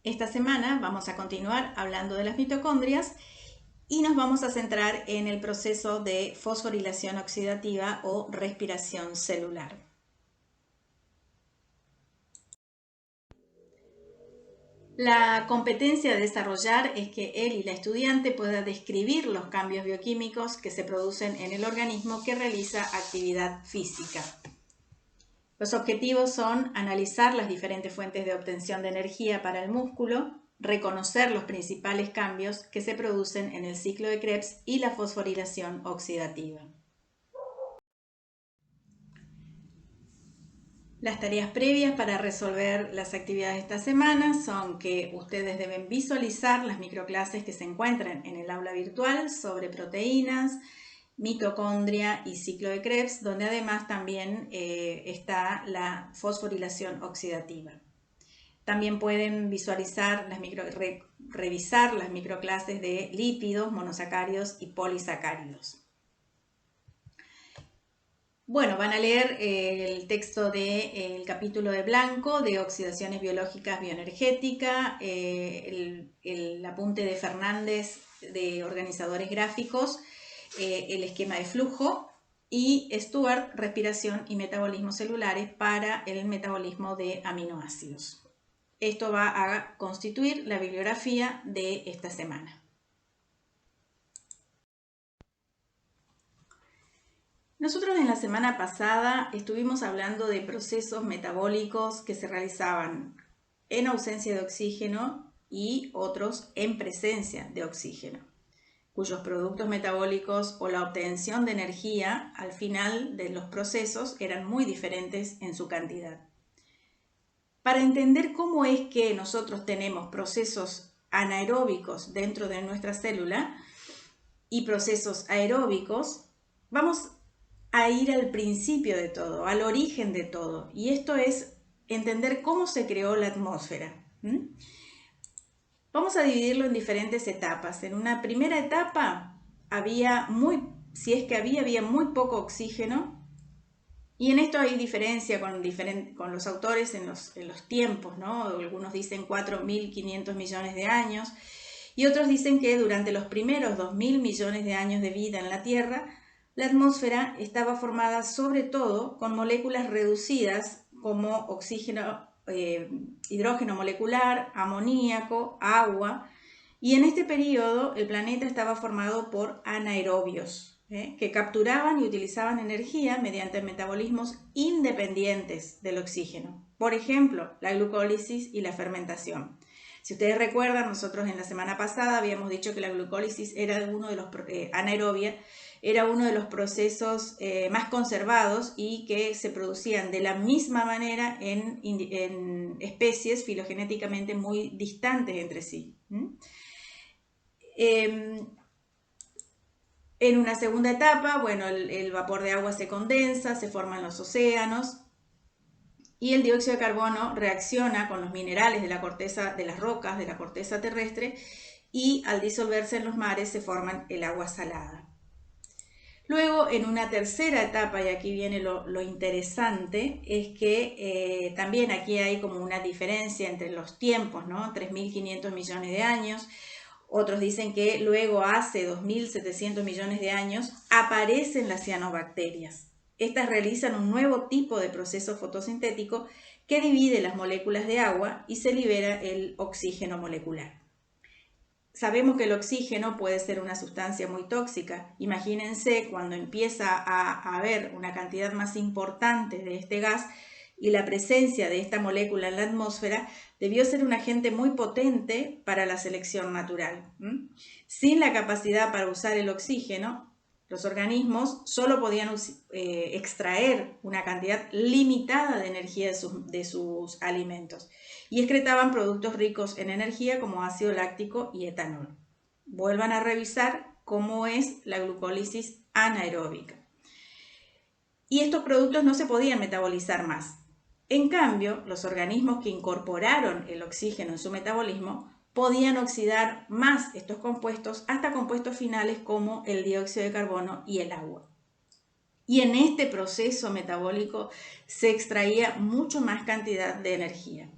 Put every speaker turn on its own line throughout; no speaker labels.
Esta semana vamos a continuar hablando de las mitocondrias y nos vamos a centrar en el proceso de fosforilación oxidativa o respiración celular. La competencia de desarrollar es que él y la estudiante pueda describir los cambios bioquímicos que se producen en el organismo que realiza actividad física. Los objetivos son analizar las diferentes fuentes de obtención de energía para el músculo, reconocer los principales cambios que se producen en el ciclo de Krebs y la fosforilación oxidativa. Las tareas previas para resolver las actividades de esta semana son que ustedes deben visualizar las microclases que se encuentran en el aula virtual sobre proteínas, mitocondria y ciclo de Krebs, donde además también está la fosforilación oxidativa. También pueden visualizar revisar las microclases de lípidos, monosacáridos y polisacáridos. Bueno, van a leer el texto del capítulo de Blanco de oxidaciones biológicas bioenergética, el apunte de Fernández de organizadores gráficos, el esquema de flujo y Stuart, respiración y metabolismo celulares para el metabolismo de aminoácidos. Esto va a constituir la bibliografía de esta semana. Nosotros en la semana pasada estuvimos hablando de procesos metabólicos que se realizaban en ausencia de oxígeno y otros en presencia de oxígeno, cuyos productos metabólicos o la obtención de energía al final de los procesos eran muy diferentes en su cantidad. Para entender cómo es que nosotros tenemos procesos anaeróbicos dentro de nuestra célula y procesos aeróbicos, vamos a ir al principio de todo, al origen de todo. Y esto es entender cómo se creó la atmósfera. Vamos a dividirlo en diferentes etapas. En una primera etapa había muy poco oxígeno. Y en esto hay diferencia con los autores en los tiempos, ¿no? Algunos dicen 4.500 millones de años y otros dicen que durante los primeros 2.000 millones de años de vida en la Tierra, la atmósfera estaba formada sobre todo con moléculas reducidas como oxígeno, hidrógeno molecular, amoníaco, agua, y en este periodo el planeta estaba formado por anaerobios, que capturaban y utilizaban energía mediante metabolismos independientes del oxígeno. Por ejemplo, la glucólisis y la fermentación. Si ustedes recuerdan, nosotros en la semana pasada habíamos dicho que la glucólisis era uno de los anaerobia, era uno de los procesos más conservados y que se producían de la misma manera en especies filogenéticamente muy distantes entre sí. En una segunda etapa, bueno, el vapor de agua se condensa, se forman los océanos y el dióxido de carbono reacciona con los minerales de la corteza de las rocas, de la corteza terrestre, y al disolverse en los mares se forman el agua salada. Luego, en una tercera etapa, y aquí viene lo interesante, es que también aquí hay como una diferencia entre los tiempos, ¿no? 3.500 millones de años. Otros dicen que luego hace 2.700 millones de años aparecen las cianobacterias. Estas realizan un nuevo tipo de proceso fotosintético que divide las moléculas de agua y se libera el oxígeno molecular. Sabemos que el oxígeno puede ser una sustancia muy tóxica. Imagínense cuando empieza a haber una cantidad más importante de este gas y la presencia de esta molécula en la atmósfera debió ser un agente muy potente para la selección natural. Sin la capacidad para usar el oxígeno, los organismos solo podían extraer una cantidad limitada de energía de sus alimentos y excretaban productos ricos en energía como ácido láctico y etanol. Vuelvan a revisar cómo es la glucólisis anaeróbica. Y estos productos no se podían metabolizar más. En cambio, los organismos que incorporaron el oxígeno en su metabolismo podían oxidar más estos compuestos hasta compuestos finales como el dióxido de carbono y el agua. Y en este proceso metabólico se extraía mucho más cantidad de energía.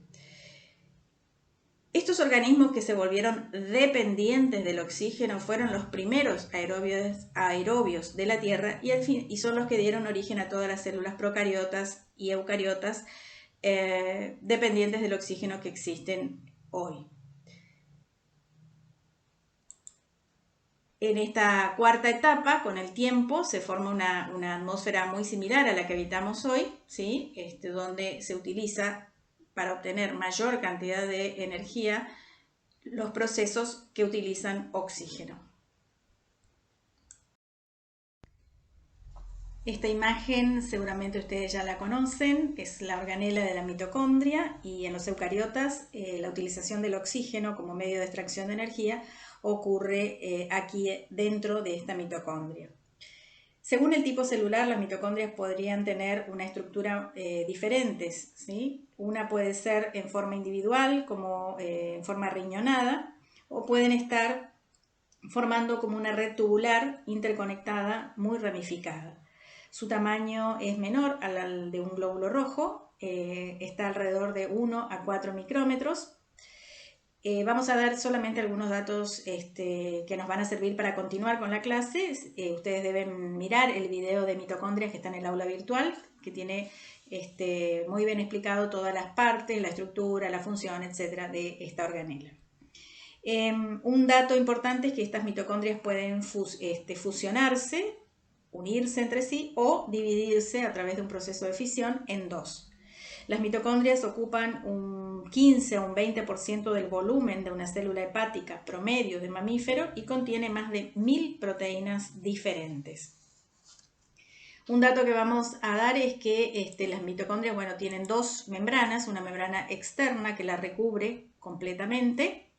Estos organismos que se volvieron dependientes del oxígeno fueron los primeros aerobios de la Tierra y son los que dieron origen a todas las células procariotas y eucariotas dependientes del oxígeno que existen hoy. En esta cuarta etapa, con el tiempo, se forma una atmósfera muy similar a la que habitamos hoy, ¿sí? Donde se utiliza para obtener mayor cantidad de energía los procesos que utilizan oxígeno. Esta imagen seguramente ustedes ya la conocen, es la organela de la mitocondria, y en los eucariotas la utilización del oxígeno como medio de extracción de energía ocurre aquí dentro de esta mitocondria. Según el tipo celular, las mitocondrias podrían tener una estructura diferentes, ¿sí? Una puede ser en forma individual, como en forma riñonada, o pueden estar formando como una red tubular interconectada muy ramificada. Su tamaño es menor al de un glóbulo rojo, está alrededor de 1 a 4 micrómetros. Vamos a dar solamente algunos datos que nos van a servir para continuar con la clase. Ustedes deben mirar el video de mitocondrias que está en el aula virtual, que tiene muy bien explicado todas las partes, la estructura, la función, etcétera, de esta organela. Un dato importante es que estas mitocondrias pueden fusionarse, unirse entre sí o dividirse a través de un proceso de fisión en dos. Las mitocondrias ocupan un 15 o un 20% del volumen de una célula hepática promedio de mamífero y contiene más de 1000 proteínas diferentes. Un dato que vamos a dar es que las mitocondrias tienen dos membranas, una membrana externa que la recubre completamente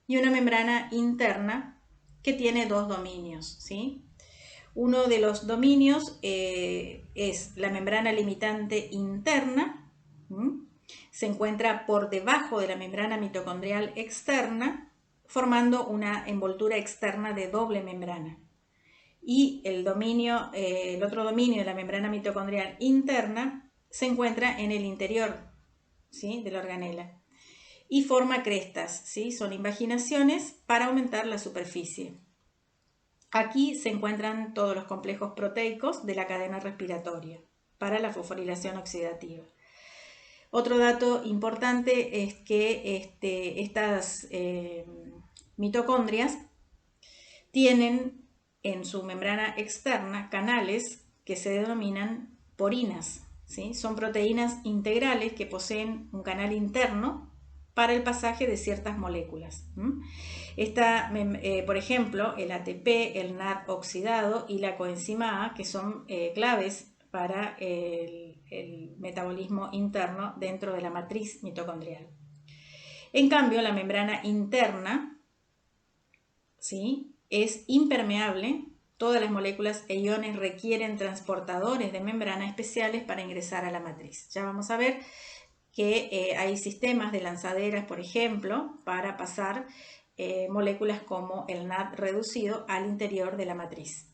y una membrana interna que tiene dos dominios, ¿sí? Uno de los dominios es la membrana limitante interna, se encuentra por debajo de la membrana mitocondrial externa, formando una envoltura externa de doble membrana. Y el otro dominio de la membrana mitocondrial interna se encuentra en el interior, ¿sí?, de la organela y forma crestas, ¿sí? Son invaginaciones para aumentar la superficie. Aquí se encuentran todos los complejos proteicos de la cadena respiratoria para la fosforilación oxidativa. Otro dato importante es que estas mitocondrias tienen en su membrana externa canales que se denominan porinas, ¿sí? Son proteínas integrales que poseen un canal interno para el pasaje de ciertas moléculas. Por ejemplo, el ATP, el NAD oxidado y la coenzima A, que son claves para el metabolismo interno dentro de la matriz mitocondrial. En cambio, la membrana interna, ¿sí?, es impermeable. Todas las moléculas e iones requieren transportadores de membrana especiales para ingresar a la matriz. Ya vamos a ver que hay sistemas de lanzaderas, por ejemplo, para pasar moléculas como el NAD reducido al interior de la matriz.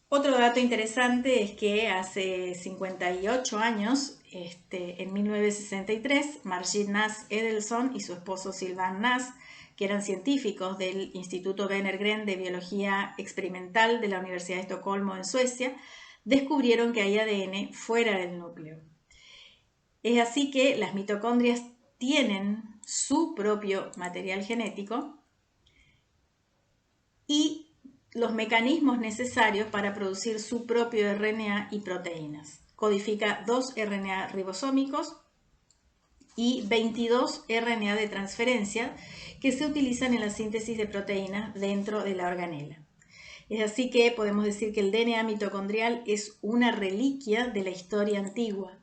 Otro dato interesante es que hace 58 años, en 1963, Margit Nass Edelson y su esposo Sylvain Nass, que eran científicos del Instituto Wenner-Gren de Biología Experimental de la Universidad de Estocolmo en Suecia, descubrieron que hay ADN fuera del núcleo. Es así que las mitocondrias tienen su propio material genético y los mecanismos necesarios para producir su propio RNA y proteínas. Codifica 2 RNA ribosómicos y 22 RNA de transferencia que se utilizan en la síntesis de proteínas dentro de la organela. Es así que podemos decir que el DNA mitocondrial es una reliquia de la historia antigua.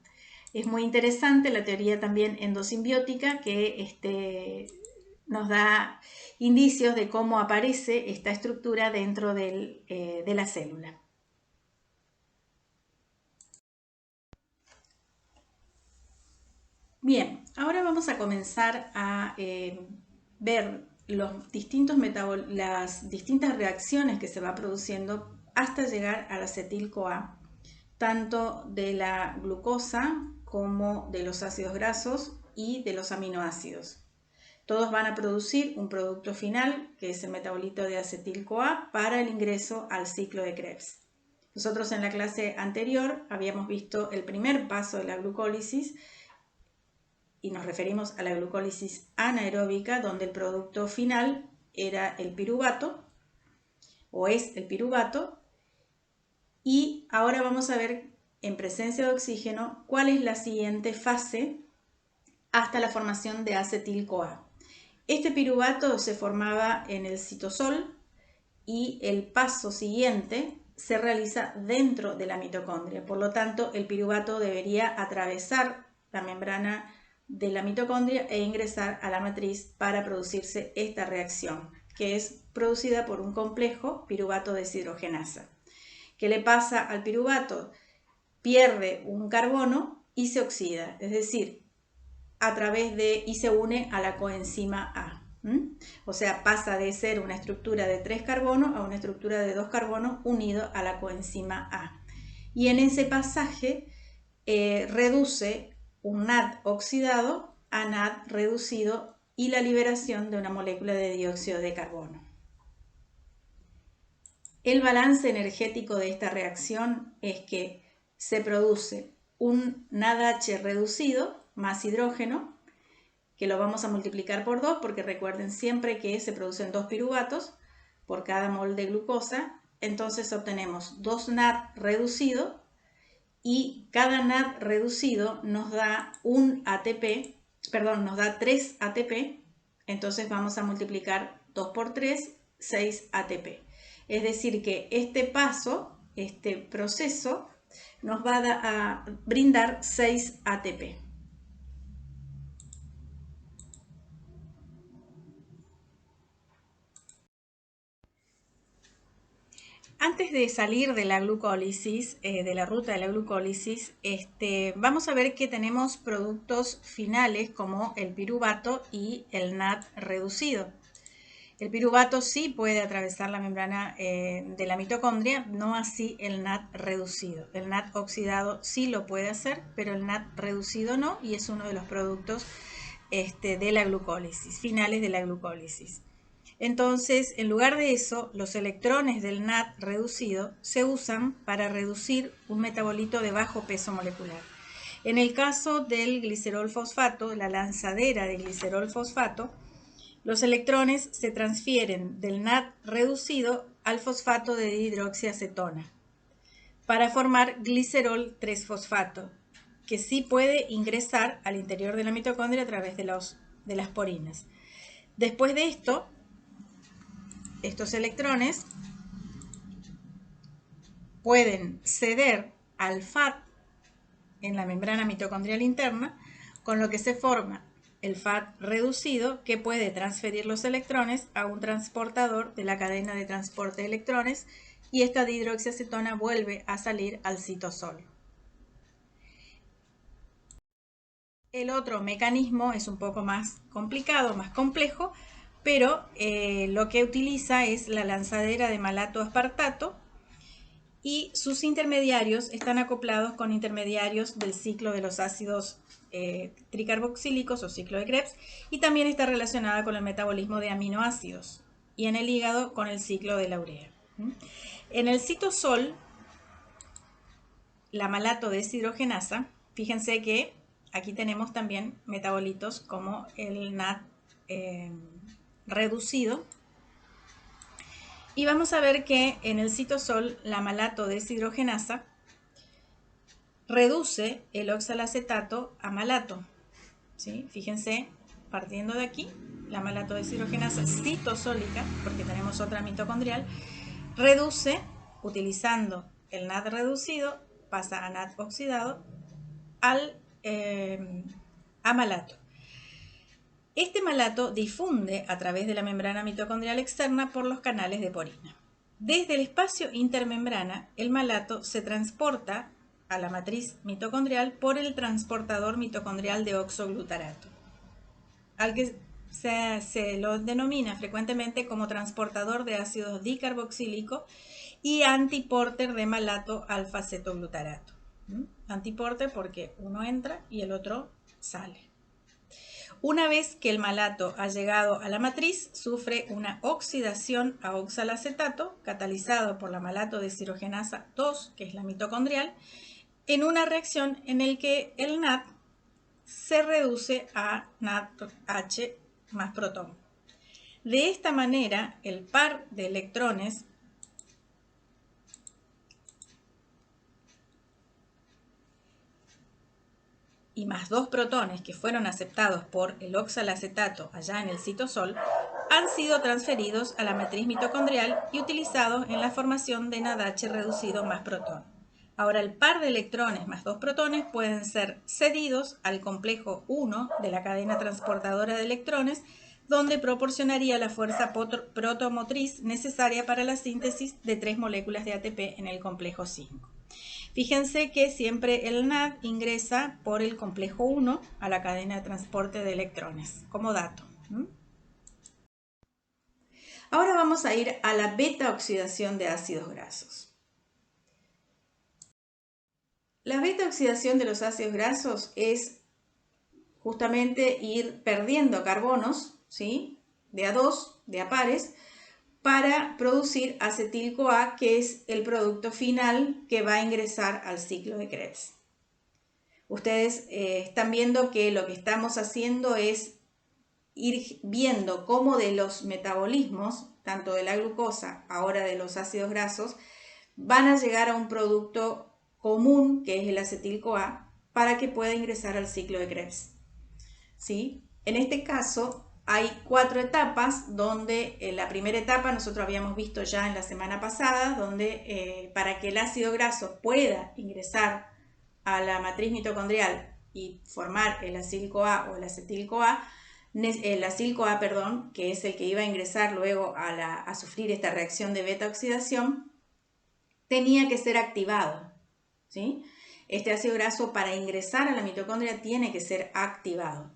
Es muy interesante la teoría también endosimbiótica que nos da indicios de cómo aparece esta estructura dentro de la célula. Bien, ahora vamos a comenzar a ver las distintas reacciones que se va produciendo hasta llegar al acetil-CoA, tanto de la glucosa como de los ácidos grasos y de los aminoácidos. Todos van a producir un producto final, que es el metabolito de acetil-CoA, para el ingreso al ciclo de Krebs. Nosotros en la clase anterior habíamos visto el primer paso de la glucólisis y nos referimos a la glucólisis anaeróbica, donde el producto final era el piruvato, o es el piruvato, y ahora vamos a ver en presencia de oxígeno cuál es la siguiente fase hasta la formación de acetil-CoA. Este piruvato se formaba en el citosol y el paso siguiente se realiza dentro de la mitocondria. Por lo tanto, el piruvato debería atravesar la membrana de la mitocondria e ingresar a la matriz para producirse esta reacción, que es producida por un complejo piruvato deshidrogenasa. ¿Qué le pasa al piruvato? Pierde un carbono y se oxida, es decir, y se une a la coenzima A. O sea, pasa de ser una estructura de 3 carbonos a una estructura de 2 carbonos unido a la coenzima A. Y en ese pasaje reduce un NAD oxidado a NAD reducido y la liberación de una molécula de dióxido de carbono. El balance energético de esta reacción es que se produce un NADH reducido más hidrógeno, que lo vamos a multiplicar por 2 porque recuerden siempre que se producen 2 piruvatos por cada mol de glucosa. Entonces obtenemos 2 NAD reducido y cada NAD reducido nos da nos da 3 ATP. Entonces vamos a multiplicar 2 por 3, 6 ATP. Es decir que este proceso nos va a brindar 6 ATP. Antes de salir de la glucólisis, de la ruta de la glucólisis, vamos a ver que tenemos productos finales como el piruvato y el NAD reducido. El piruvato sí puede atravesar la membrana de la mitocondria, no así el NAD reducido. El NAD oxidado sí lo puede hacer, pero el NAD reducido no, y es uno de los productos de la glucólisis, finales de la glucólisis. Entonces, en lugar de eso, los electrones del NAD reducido se usan para reducir un metabolito de bajo peso molecular. En el caso del glicerol fosfato, la lanzadera de glicerol fosfato, los electrones se transfieren del NAD reducido al fosfato de dihidroxiacetona para formar glicerol 3-fosfato, que sí puede ingresar al interior de la mitocondria a través de las porinas. Después de esto, estos electrones pueden ceder al FAT en la membrana mitocondrial interna, con lo que se forma el FAT reducido que puede transferir los electrones a un transportador de la cadena de transporte de electrones y esta dihidroxiacetona vuelve a salir al citosol. El otro mecanismo es un poco más complicado, más complejo, pero lo que utiliza es la lanzadera de malato aspartato y sus intermediarios están acoplados con intermediarios del ciclo de los ácidos tricarboxílicos o ciclo de Krebs, y también está relacionada con el metabolismo de aminoácidos y en el hígado con el ciclo de la urea. En el citosol, la malato deshidrogenasa, fíjense que aquí tenemos también metabolitos como el NAD reducido. Y vamos a ver que en el citosol la malato deshidrogenasa reduce el oxalacetato a malato. ¿Sí? Fíjense, partiendo de aquí, la malato deshidrogenasa citosólica, porque tenemos otra mitocondrial, reduce, utilizando el NAD reducido, pasa a NAD oxidado, a malato. Este malato difunde a través de la membrana mitocondrial externa por los canales de porina. Desde el espacio intermembrana, el malato se transporta a la matriz mitocondrial por el transportador mitocondrial de oxoglutarato, al que se lo denomina frecuentemente como transportador de ácidos dicarboxílico y antiporter de malato alfa-cetoglutarato. Antiporter porque uno entra y el otro sale. Una vez que el malato ha llegado a la matriz, sufre una oxidación a oxalacetato, catalizado por la malato deshidrogenasa 2, que es la mitocondrial, en una reacción en la que el NAD se reduce a NADH más protón. De esta manera, el par de electrones y más 2 protones que fueron aceptados por el oxalacetato allá en el citosol han sido transferidos a la matriz mitocondrial y utilizados en la formación de NADH reducido más protón. Ahora el par de electrones más 2 protones pueden ser cedidos al complejo 1 de la cadena transportadora de electrones, donde proporcionaría la fuerza protomotriz necesaria para la síntesis de 3 moléculas de ATP en el complejo 5. Fíjense que siempre el NAD ingresa por el complejo 1 a la cadena de transporte de electrones, como dato. Ahora vamos a ir a la beta oxidación de ácidos grasos. La beta oxidación de los ácidos grasos es justamente ir perdiendo carbonos, ¿sí?, de A2, de A pares, para producir acetil-CoA, que es el producto final que va a ingresar al ciclo de Krebs. Ustedes están viendo que lo que estamos haciendo es ir viendo cómo de los metabolismos, tanto de la glucosa, ahora de los ácidos grasos, van a llegar a un producto común, que es el acetil-CoA, para que pueda ingresar al ciclo de Krebs. ¿Sí? En este caso hay 4 etapas, donde la primera etapa nosotros habíamos visto ya en la semana pasada, donde para que el ácido graso pueda ingresar a la matriz mitocondrial y formar el acil-CoA o el acetil-CoA, que es el que iba a ingresar luego a sufrir esta reacción de beta oxidación, tenía que ser activado, ¿sí? Este ácido graso, para ingresar a la mitocondria, tiene que ser activado.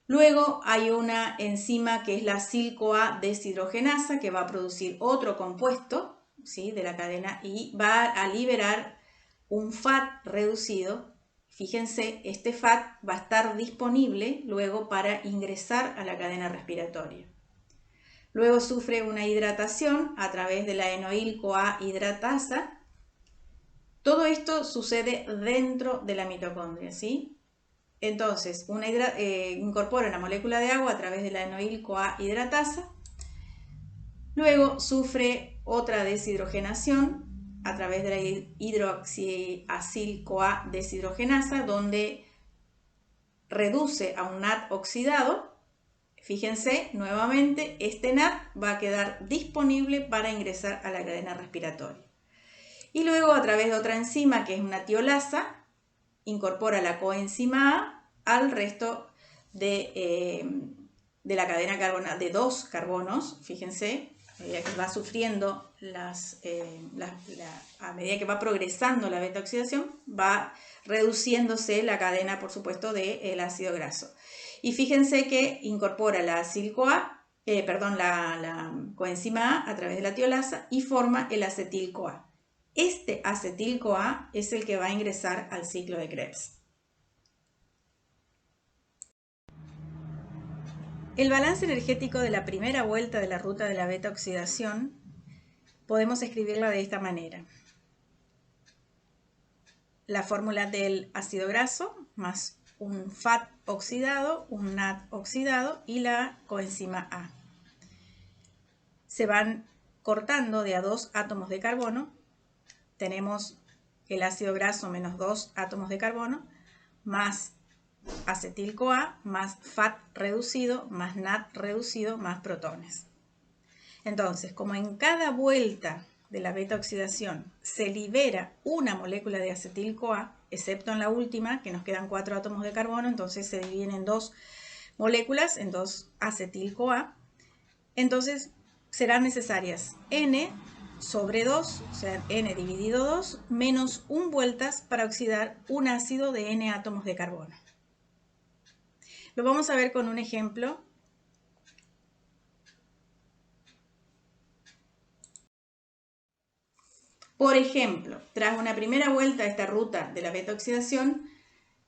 Luego hay una enzima que es la acil-CoA deshidrogenasa, que va a producir otro compuesto, ¿sí?, de la cadena, y va a liberar un FAT reducido. Fíjense, este FAT va a estar disponible luego para ingresar a la cadena respiratoria. Luego sufre una hidratación a través de la enoil-CoA hidratasa. Todo esto sucede dentro de la mitocondria, ¿sí? Entonces, incorpora una molécula de agua a través de la enoil-CoA hidratasa. Luego sufre otra deshidrogenación a través de la hidroxiacil-CoA deshidrogenasa, donde reduce a un NAD oxidado. Fíjense, nuevamente, este NAD va a quedar disponible para ingresar a la cadena respiratoria. Y luego, a través de otra enzima, que es una tiolasa, incorpora la coenzima A al resto de la cadena carbonal de 2 carbonos. Fíjense, a medida que va sufriendo a medida que va progresando la beta oxidación, va reduciéndose la cadena, por supuesto, del ácido graso. Y fíjense que incorpora la la coenzima A través de la tiolasa y forma el acetil-CoA. Este acetil-CoA es el que va a ingresar al ciclo de Krebs. El balance energético de la primera vuelta de la ruta de la beta oxidación podemos escribirla de esta manera. La fórmula del ácido graso más un FAT oxidado, un NAD oxidado y la coenzima A. Se van cortando de a 2 átomos de carbono. Tenemos el ácido graso menos 2 átomos de carbono, más acetil-CoA, más FAT reducido, más NAD reducido, más protones. Entonces, como en cada vuelta de la beta oxidación se libera una molécula de acetil-CoA, excepto en la última, que nos quedan 4 átomos de carbono, entonces se dividen en 2 moléculas, en 2 acetil-CoA, entonces serán necesarias N sobre 2, o sea, N dividido 2, menos 1 vueltas para oxidar un ácido de N átomos de carbono. Lo vamos a ver con un ejemplo. Por ejemplo, tras una primera vuelta a esta ruta de la beta oxidación,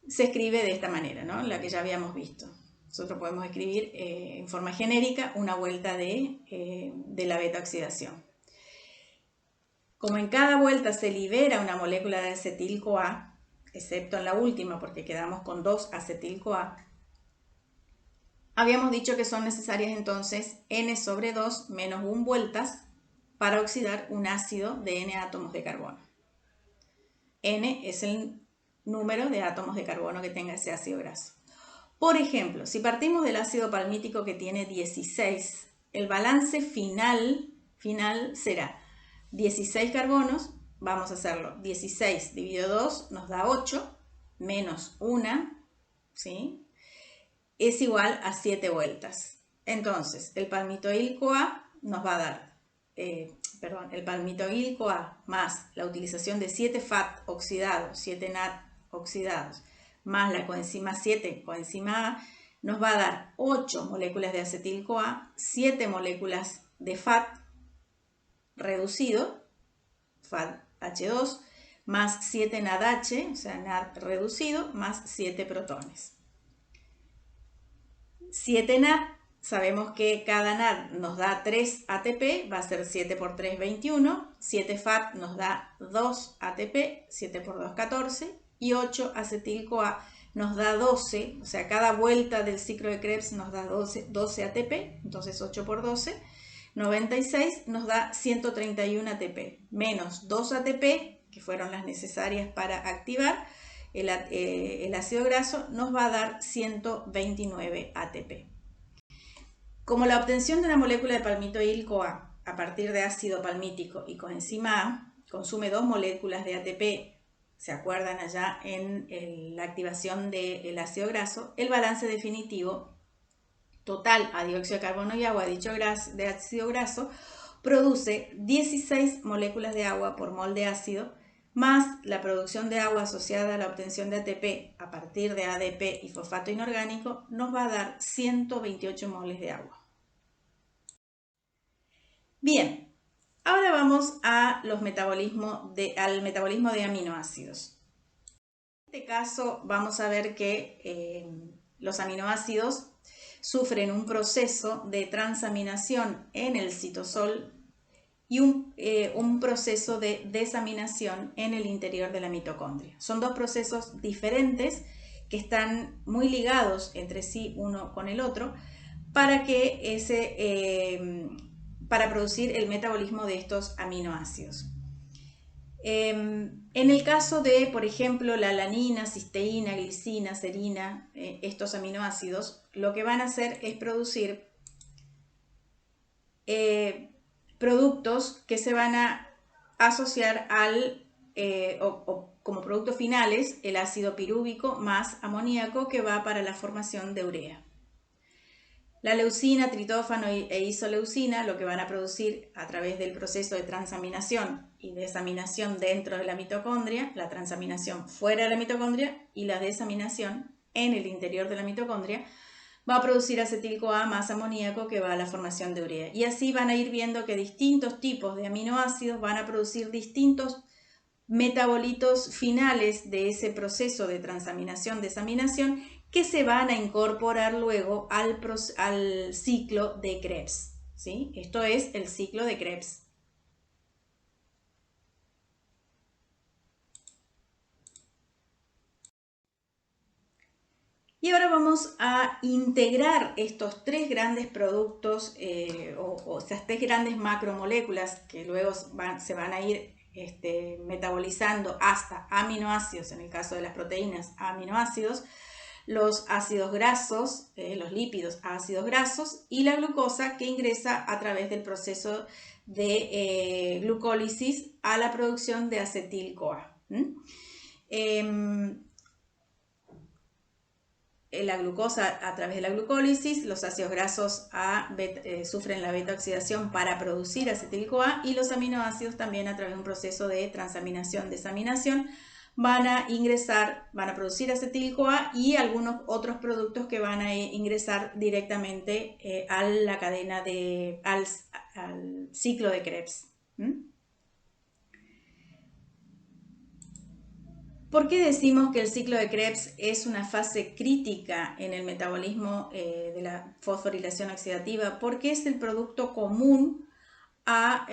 se escribe de esta manera, ¿no? La que ya habíamos visto. Nosotros podemos escribir en forma genérica una vuelta de la beta-oxidación. Como en cada vuelta se libera una molécula de acetil-CoA, excepto en la última porque quedamos con 2 acetil-CoA, habíamos dicho que son necesarias entonces N/2 menos 1 vueltas para oxidar un ácido de N átomos de carbono. N es el número de átomos de carbono que tenga ese ácido graso. Por ejemplo, si partimos del ácido palmítico que tiene 16, el balance final será 16 carbonos, vamos a hacerlo, 16 dividido 2 nos da 8, menos 1, ¿sí? Es igual a 7 vueltas. Entonces, el palmitoil-CoA nos va a dar, el palmitoil-CoA más la utilización de 7 FAT oxidados, 7 NAT oxidados, más la coenzima 7, coenzima A, nos va a dar 8 moléculas de acetil-CoA, 7 moléculas de FAT reducido, FAT-H2, más 7 NADH, o sea, NAD reducido, más 7 protones. 7 NAD, sabemos que cada NAD nos da 3 ATP, va a ser 7 por 3, 21. 7 FAT nos da 2 ATP, 7 por 2, 14. Y 8 acetil-CoA nos da 12, o sea, cada vuelta del ciclo de Krebs nos da 12 ATP, entonces 8 por 12. 96 nos da 131 ATP, menos 2 ATP, que fueron las necesarias para activar el ácido graso, nos va a dar 129 ATP. Como la obtención de una molécula de palmitoil-CoA a partir de ácido palmítico y coenzima A consume 2 moléculas de ATP, se acuerdan allá en la activación del ácido graso, el balance definitivo total a dióxido de carbono y agua de ácido graso produce 16 moléculas de agua por mol de ácido, más la producción de agua asociada a la obtención de ATP a partir de ADP y fosfato inorgánico, nos va a dar 128 moles de agua. Bien, ahora vamos a al metabolismo de aminoácidos. En este caso vamos a ver que los aminoácidos sufren un proceso de transaminación en el citosol y un proceso de desaminación en el interior de la mitocondria. Son dos procesos diferentes que están muy ligados entre sí uno con el otro para producir el metabolismo de estos aminoácidos. En el caso de, por ejemplo, la alanina, cisteína, glicina, serina, estos aminoácidos, lo que van a hacer es producir productos que se van a asociar como productos finales, el ácido pirúvico más amoníaco que va para la formación de urea. La leucina, tritofano e isoleucina lo que van a producir a través del proceso de transaminación y desaminación dentro de la mitocondria, la transaminación fuera de la mitocondria y la desaminación en el interior de la mitocondria, va a producir acetil-CoA más amoníaco que va a la formación de urea. Y así van a ir viendo que distintos tipos de aminoácidos van a producir distintos metabolitos finales de ese proceso de transaminación-desaminación que se van a incorporar luego al ciclo de Krebs, ¿sí? Esto es el ciclo de Krebs. Y ahora vamos a integrar estos 3 grandes productos o esas 3 grandes macromoléculas que luego se van a ir metabolizando hasta aminoácidos, en el caso de las proteínas, aminoácidos, los ácidos grasos, los lípidos ácidos grasos y la glucosa que ingresa a través del proceso de glucólisis a la producción de acetil-CoA. La glucosa a través de la glucólisis, los ácidos grasos sufren la beta-oxidación para producir acetil-CoA y los aminoácidos también a través de un proceso de transaminación-desaminación van a producir acetil-CoA y algunos otros productos que van a ingresar directamente a la cadena al ciclo de Krebs. ¿Por qué decimos que el ciclo de Krebs es una fase crítica en el metabolismo de la fosforilación oxidativa? Porque es el producto común a,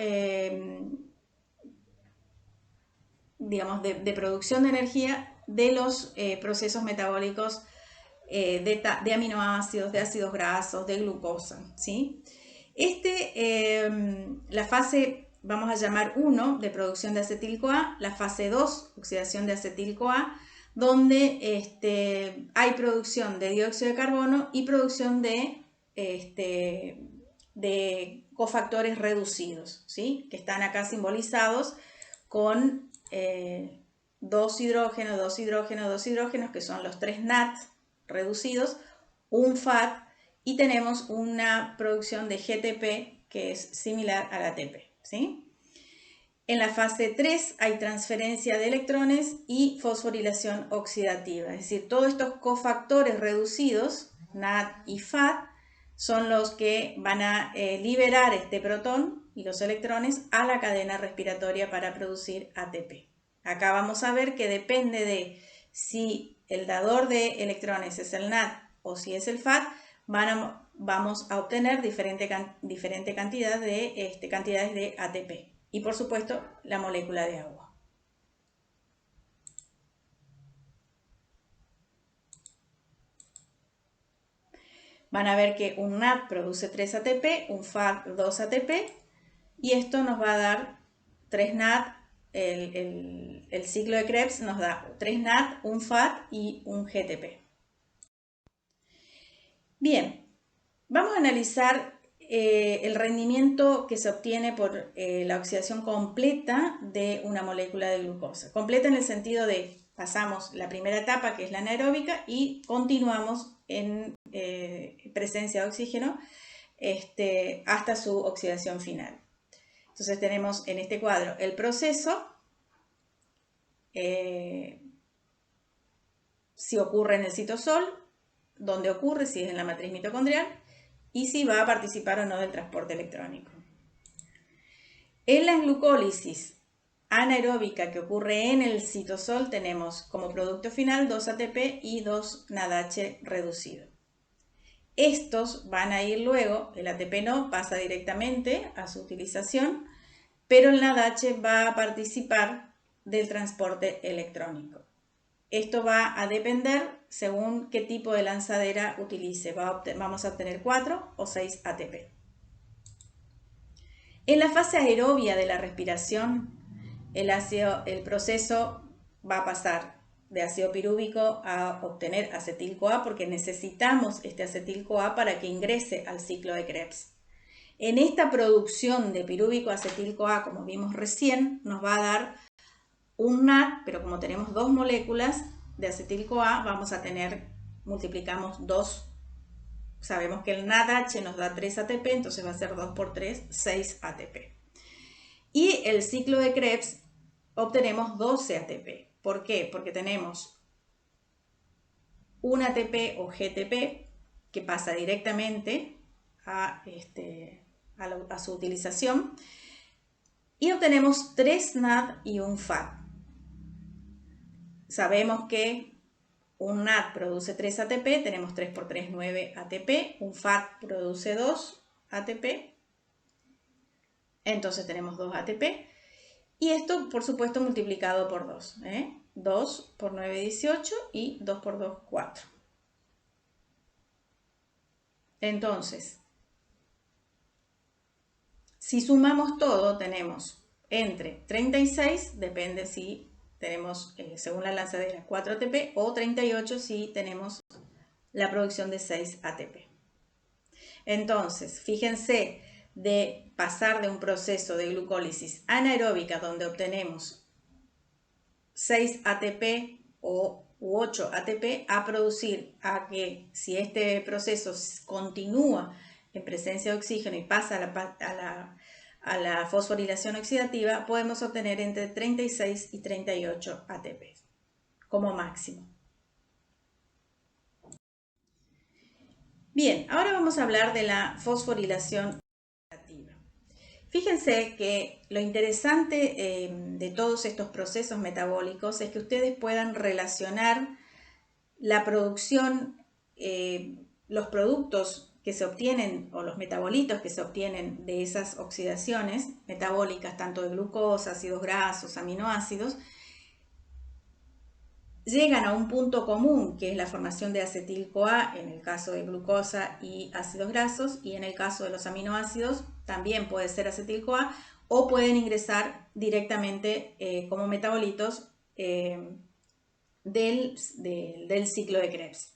digamos, de producción de energía de los procesos metabólicos de aminoácidos, de ácidos grasos, de glucosa, ¿sí? La fase, vamos a llamar 1, de producción de acetil-CoA, la fase 2, oxidación de acetil-CoA, donde hay producción de dióxido de carbono y producción de cofactores reducidos, ¿sí? Que están acá simbolizados con dos hidrógenos, que son los 3 NAT reducidos, un FAT, y tenemos una producción de GTP que es similar al ATP, ¿sí? En la fase 3 hay transferencia de electrones y fosforilación oxidativa, es decir, todos estos cofactores reducidos, NAT y FAT, son los que van a liberar este protón y los electrones a la cadena respiratoria para producir ATP. Acá vamos a ver que depende de si el dador de electrones es el NAT o si es el FAT, vamos a obtener diferente cantidad cantidades de ATP. Y por supuesto, la molécula de agua. Van a ver que un NAT produce 3 ATP, un FAT 2 ATP, y esto nos va a dar 3 NAT, el ciclo de Krebs nos da 3 NAT, un FAT y un GTP. Bien, vamos a analizar el rendimiento que se obtiene por la oxidación completa de una molécula de glucosa. Completa en el sentido de pasamos la primera etapa, que es la anaeróbica, y continuamos en presencia de oxígeno hasta su oxidación final. Entonces tenemos en este cuadro el proceso, si ocurre en el citosol, dónde ocurre, si es en la matriz mitocondrial, y si va a participar o no del transporte electrónico. En la glucólisis anaeróbica que ocurre en el citosol tenemos como producto final 2 ATP y 2 NADH reducido. Estos van a ir luego, el ATP no, pasa directamente a su utilización, pero el NADH va a participar del transporte electrónico. Esto va a depender según qué tipo de lanzadera utilice. Vamos a obtener 4 o 6 ATP. En la fase aerobia de la respiración, el proceso va a pasar de ácido pirúvico a obtener acetil-CoA porque necesitamos este acetil-CoA para que ingrese al ciclo de Krebs. En esta producción de pirúvico acetil-CoA, como vimos recién, nos va a dar un NAT, pero como tenemos dos moléculas de acetil-CoA, vamos a tener, multiplicamos 2. Sabemos que el NADH nos da 3 ATP, entonces va a ser 2 por 3, 6 ATP. Y el ciclo de Krebs obtenemos 12 ATP. ¿Por qué? Porque tenemos un ATP o GTP que pasa directamente a su utilización y obtenemos 3 NAD y un FAT. Sabemos que un NAD produce 3 ATP, tenemos 3 por 3, 9 ATP, un FAT produce 2 ATP, entonces tenemos 2 ATP, y esto por supuesto multiplicado por 2, 2 por 9, 18 y 2 por 2, 4. Entonces, si sumamos todo, tenemos entre 36, depende si tenemos, según la lanzadera, 4 ATP, o 38 si tenemos la producción de 6 ATP. Entonces, fíjense, de pasar de un proceso de glucólisis anaeróbica donde obtenemos 6 ATP u 8 ATP a producir a que si este proceso continúa en presencia de oxígeno y pasa a la fosforilación oxidativa, podemos obtener entre 36 y 38 ATP como máximo. Bien, ahora vamos a hablar de la fosforilación oxidativa. Fíjense que lo interesante de todos estos procesos metabólicos es que ustedes puedan relacionar la producción, los productos que se obtienen o los metabolitos que se obtienen de esas oxidaciones metabólicas, tanto de glucosa, ácidos grasos, aminoácidos, llegan a un punto común, que es la formación de acetil-CoA en el caso de glucosa y ácidos grasos, y en el caso de los aminoácidos también puede ser acetil-CoA, o pueden ingresar directamente como metabolitos del ciclo de Krebs.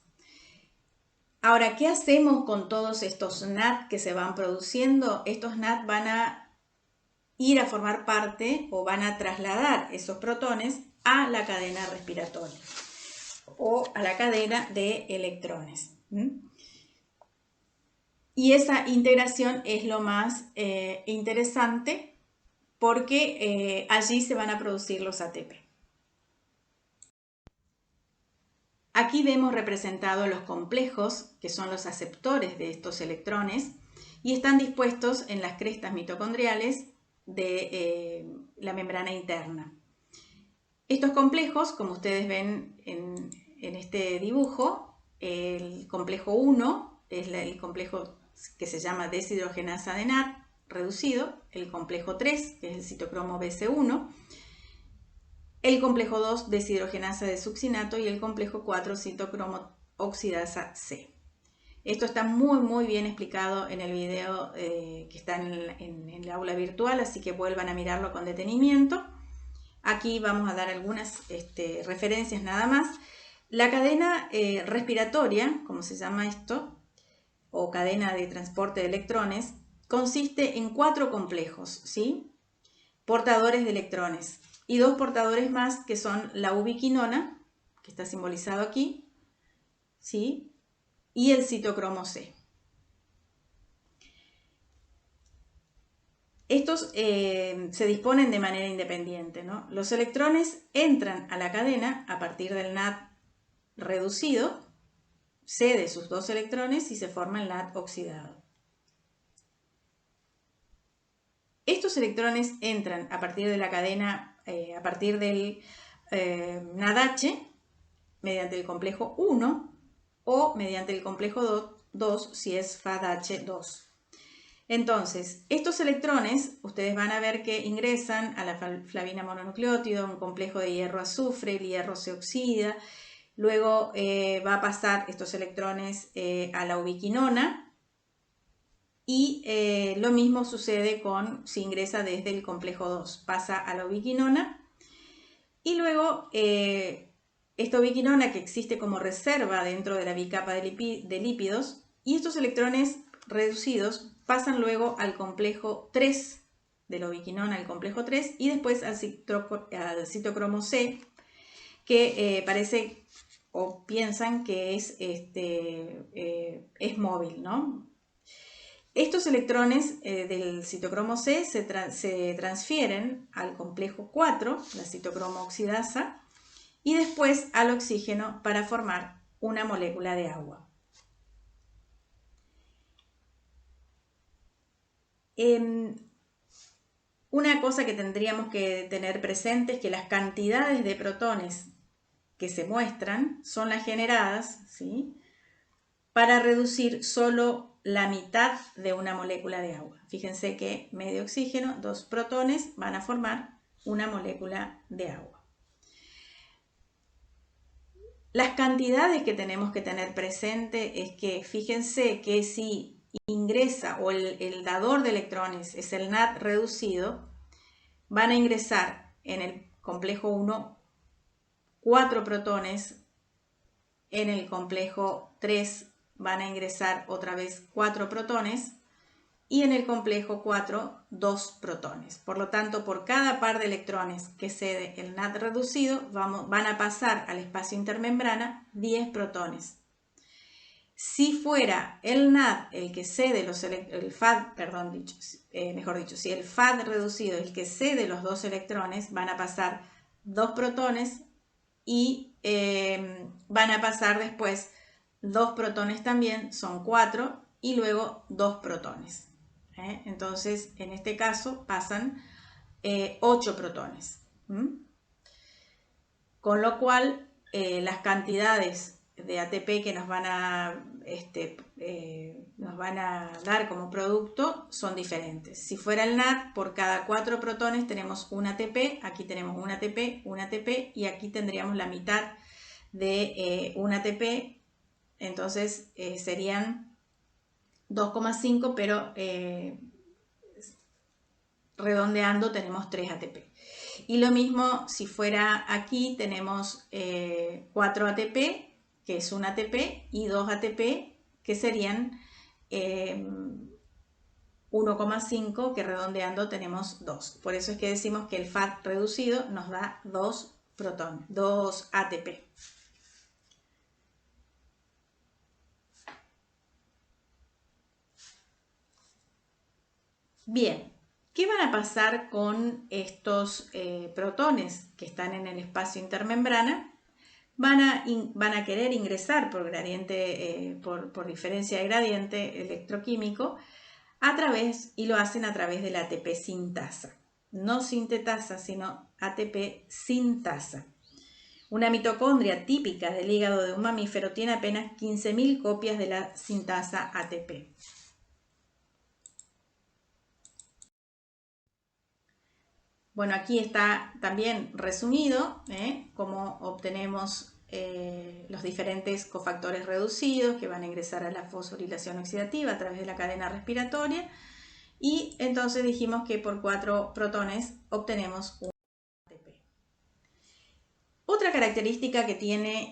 Ahora, ¿qué hacemos con todos estos NAD que se van produciendo? Estos NAD van a ir a formar parte o van a trasladar esos protones a la cadena respiratoria o a la cadena de electrones. Y esa integración es lo más interesante porque allí se van a producir los ATP. Aquí vemos representados los complejos, que son los aceptores de estos electrones, y están dispuestos en las crestas mitocondriales de la membrana interna. Estos complejos, como ustedes ven en este dibujo, el complejo 1 es el complejo que se llama deshidrogenasa de NAD reducido, el complejo 3, que es el citocromo BC1, el complejo 2, deshidrogenasa de succinato, y el complejo 4, citocromo oxidasa C. Esto está muy bien explicado en el video que está en el aula virtual, así que vuelvan a mirarlo con detenimiento. Aquí vamos a dar algunas referencias nada más. La cadena respiratoria, como se llama esto, o cadena de transporte de electrones, consiste en 4 complejos, ¿sí? Portadores de electrones, y 2 portadores más que son la ubiquinona, que está simbolizado aquí, ¿sí? Y el citocromo C. Estos se disponen de manera independiente, ¿no? Los electrones entran a la cadena a partir del NAD reducido, cede sus 2 electrones y se forma el NAD oxidado. Estos electrones entran a partir de la cadena, a partir del NADH, mediante el complejo 1 o mediante el complejo 2 si es FADH2. Entonces, estos electrones, ustedes van a ver que ingresan a la flavina mononucleótido, un complejo de hierro-azufre, el hierro se oxida, luego va a pasar estos electrones a la ubiquinona, y lo mismo sucede si ingresa desde el complejo 2, pasa a la ubiquinona, y luego esta ubiquinona que existe como reserva dentro de la bicapa de lípidos, y estos electrones reducidos pasan luego al complejo 3 de la ubiquinona, al complejo 3, y después al citocromo C, que parece o piensan que es móvil, ¿no? Estos electrones del citocromo C se transfieren al complejo 4, la citocromo oxidasa, y después al oxígeno para formar una molécula de agua. Una cosa que tendríamos que tener presente es que las cantidades de protones que se muestran son las generadas, ¿sí?, para reducir solo la mitad de una molécula de agua. Fíjense que medio oxígeno, 2 protones van a formar una molécula de agua. Las cantidades que tenemos que tener presente es que fíjense que si ingresa o el dador de electrones es el NAD reducido, van a ingresar en el complejo 1 4 protones, en el complejo 3 van a ingresar otra vez 4 protones y en el complejo 4 2 protones. Por lo tanto, por cada par de electrones que cede el NAD reducido, van a pasar al espacio intermembrana 10 protones. Si fuera el NAD el que cede si el FAD reducido es el que cede los 2 electrones, van a pasar 2 protones y van a pasar después 2 protones también, son 4, y luego 2 protones. Entonces, en este caso pasan 8 protones. Con lo cual, las cantidades de ATP que nos van a dar como producto son diferentes. Si fuera el NAD, por cada 4 protones tenemos un ATP, aquí tenemos un ATP y aquí tendríamos la mitad de un ATP, entonces serían 2,5, pero redondeando tenemos 3 ATP. Y lo mismo si fuera aquí, tenemos 4 ATP, que es un ATP, y 2 ATP, que serían 1,5, que redondeando tenemos 2. Por eso es que decimos que el FAD reducido nos da 2 protones, 2 ATP. Bien, ¿qué van a pasar con estos protones que están en el espacio intermembrana? Van a querer ingresar por gradiente, por diferencia de gradiente electroquímico y lo hacen a través de la ATP sintasa. No sintetasa, sino ATP sintasa. Una mitocondria típica del hígado de un mamífero tiene apenas 15.000 copias de la sintasa ATP. Bueno, aquí está también resumido cómo obtenemos los diferentes cofactores reducidos que van a ingresar a la fosforilación oxidativa a través de la cadena respiratoria. Y entonces dijimos que por 4 protones obtenemos un ATP. Otra característica que tiene,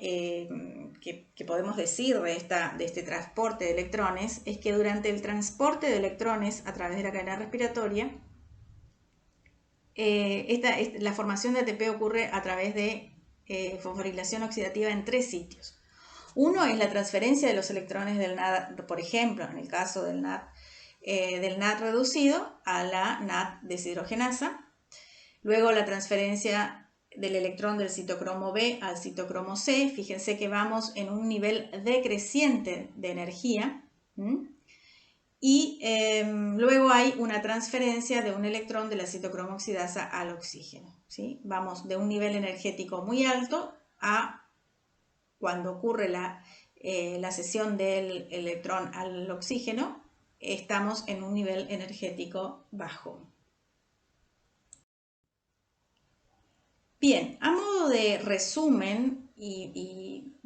que podemos decir de este transporte de electrones, es que durante el transporte de electrones a través de la cadena respiratoria, la formación de ATP ocurre a través de fosforilación oxidativa en 3 sitios. Uno es la transferencia de los electrones del NAD, por ejemplo, en el caso del NAD reducido a la NAD deshidrogenasa. Luego la transferencia del electrón del citocromo B al citocromo C. Fíjense que vamos en un nivel decreciente de energía. Y luego hay una transferencia de un electrón de la citocromo oxidasa al oxígeno, ¿sí? Vamos de un nivel energético muy alto a, cuando ocurre la cesión del electrón al oxígeno, estamos en un nivel energético bajo. Bien, a modo de resumen y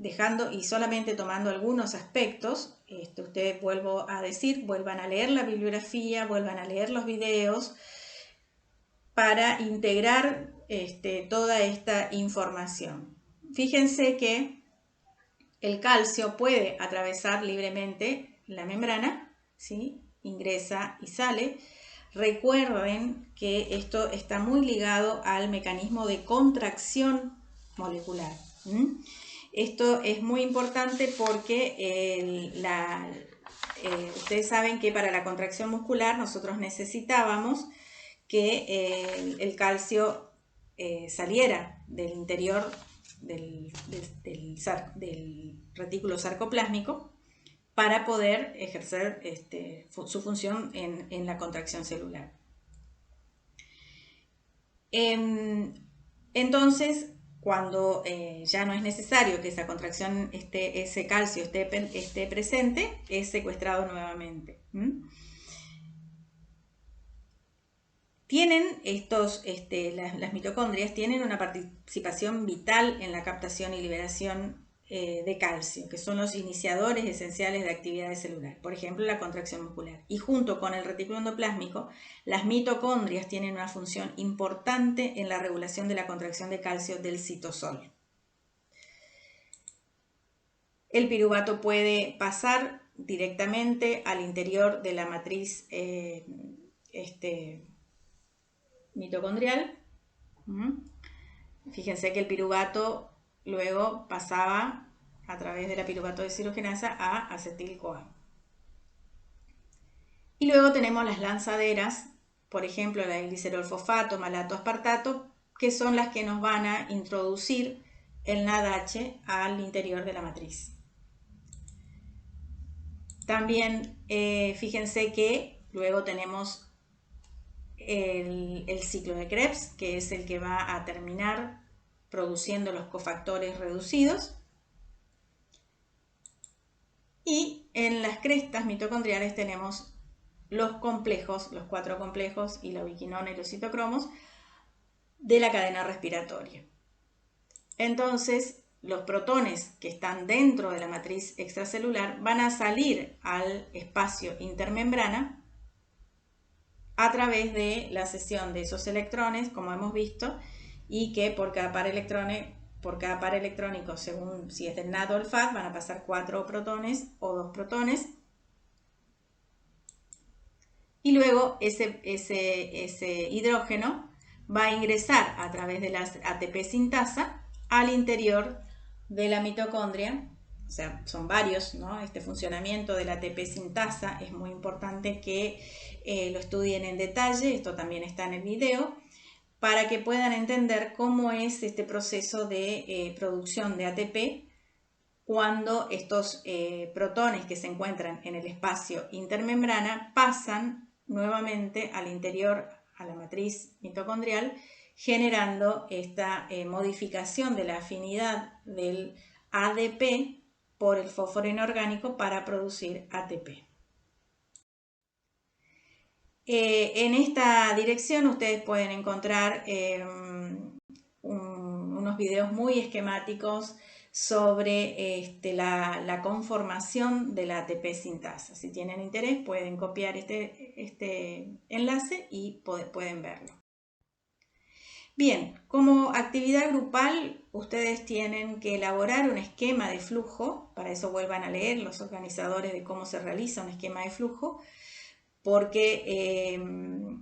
solamente tomando algunos aspectos, ustedes vuelvo a decir, vuelvan a leer la bibliografía, vuelvan a leer los videos para integrar toda esta información. Fíjense que el calcio puede atravesar libremente la membrana, ¿sí? Ingresa y sale. Recuerden que esto está muy ligado al mecanismo de contracción molecular. Esto es muy importante porque ustedes saben que para la contracción muscular nosotros necesitábamos que el calcio saliera del interior del retículo sarcoplásmico para poder ejercer su función en la contracción celular. Entonces, cuando ya no es necesario que esa contracción, ese calcio esté presente, es secuestrado nuevamente. Las mitocondrias tienen una participación vital en la captación y liberación de calcio, que son los iniciadores esenciales de actividad celular, por ejemplo la contracción muscular. Y junto con el retículo endoplásmico, las mitocondrias tienen una función importante en la regulación de la contracción de calcio del citosol. El piruvato puede pasar directamente al interior de la matriz mitocondrial. Fíjense que el piruvato luego pasaba a través de la piruvato deshidrogenasa a acetil-CoA. Y luego tenemos las lanzaderas, por ejemplo la del glicerol fosfato, malato, aspartato, que son las que nos van a introducir el NADH al interior de la matriz. También fíjense que Luego tenemos el ciclo de Krebs, que es el que va a terminar produciendo los cofactores reducidos. Y en las crestas mitocondriales tenemos los complejos, los 4 complejos y la ubiquinona y los citocromos de la cadena respiratoria. Entonces, los protones que están dentro de la matriz extracelular van a salir al espacio intermembrana a través de la cesión de esos electrones, como hemos visto, y que por cada par electrónico, según si es del NAD o el FAD, van a pasar 4 protones o 2 protones. Y luego ese hidrógeno va a ingresar a través de la ATP sintasa al interior de la mitocondria. O sea, son varios, ¿no? Este funcionamiento de la ATP sintasa es muy importante que lo estudien en detalle. Esto también está en el video, para que puedan entender cómo es este proceso de producción de ATP cuando estos protones que se encuentran en el espacio intermembrana pasan nuevamente al interior, a la matriz mitocondrial, generando esta modificación de la afinidad del ADP por el fósforo inorgánico para producir ATP. En esta dirección ustedes pueden encontrar unos videos muy esquemáticos sobre la conformación de la ATP sintasa. Si tienen interés pueden copiar este enlace y pueden verlo. Bien, como actividad grupal ustedes tienen que elaborar un esquema de flujo. Para eso vuelvan a leer los organizadores de cómo se realiza un esquema de flujo, porque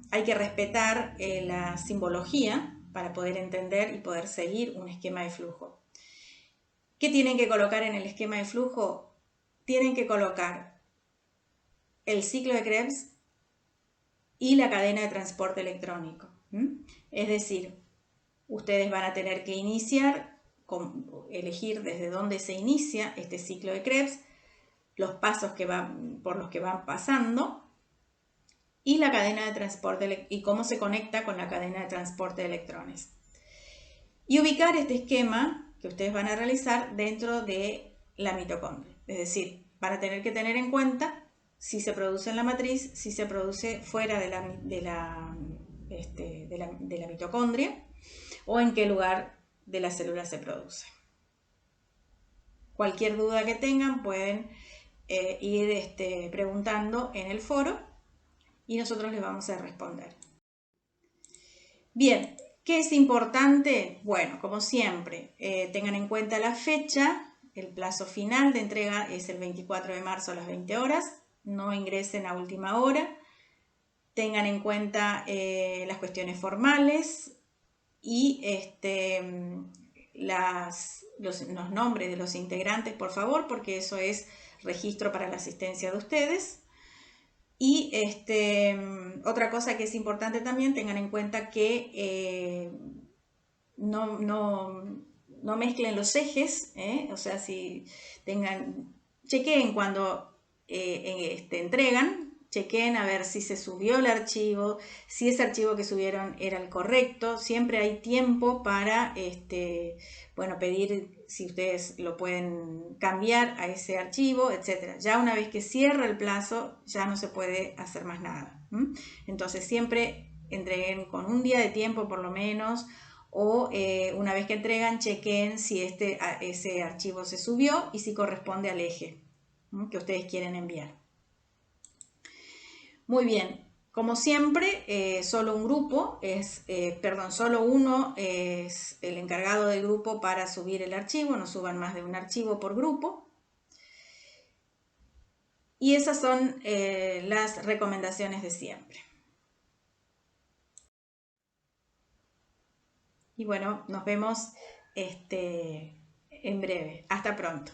hay que respetar la simbología para poder entender y poder seguir un esquema de flujo. ¿Qué tienen que colocar en el esquema de flujo? Tienen que colocar el ciclo de Krebs y la cadena de transporte electrónico. Es decir, ustedes van a tener que elegir desde dónde se inicia este ciclo de Krebs, los pasos por los que van pasando, y la cadena de transporte y cómo se conecta con la cadena de transporte de electrones. Y ubicar este esquema que ustedes van a realizar dentro de la mitocondria. Es decir, van a tener que tener en cuenta si se produce en la matriz, si se produce fuera de la mitocondria, o en qué lugar de la célula se produce. Cualquier duda que tengan pueden ir preguntando en el foro y nosotros les vamos a responder. Bien, ¿qué es importante? Bueno, como siempre, tengan en cuenta la fecha. El plazo final de entrega es el 24 de marzo a las 20 horas. No ingresen a última hora. Tengan en cuenta las cuestiones formales y los nombres de los integrantes, por favor, porque eso es registro para la asistencia de ustedes. Y otra cosa que es importante también, tengan en cuenta que no mezclen los ejes, o sea, chequeen cuando entregan, chequeen a ver si se subió el archivo, si ese archivo que subieron era el correcto. Siempre hay tiempo para pedir si ustedes lo pueden cambiar a ese archivo, etc. Ya una vez que cierra el plazo, ya no se puede hacer más nada. Entonces siempre entreguen con un día de tiempo por lo menos, o una vez que entregan, chequen si ese archivo se subió y si corresponde al eje que ustedes quieren enviar. Muy bien, como siempre, solo uno es el encargado del grupo para subir el archivo. No suban más de un archivo por grupo. Y esas son las recomendaciones de siempre. Y bueno, nos vemos en breve. Hasta pronto.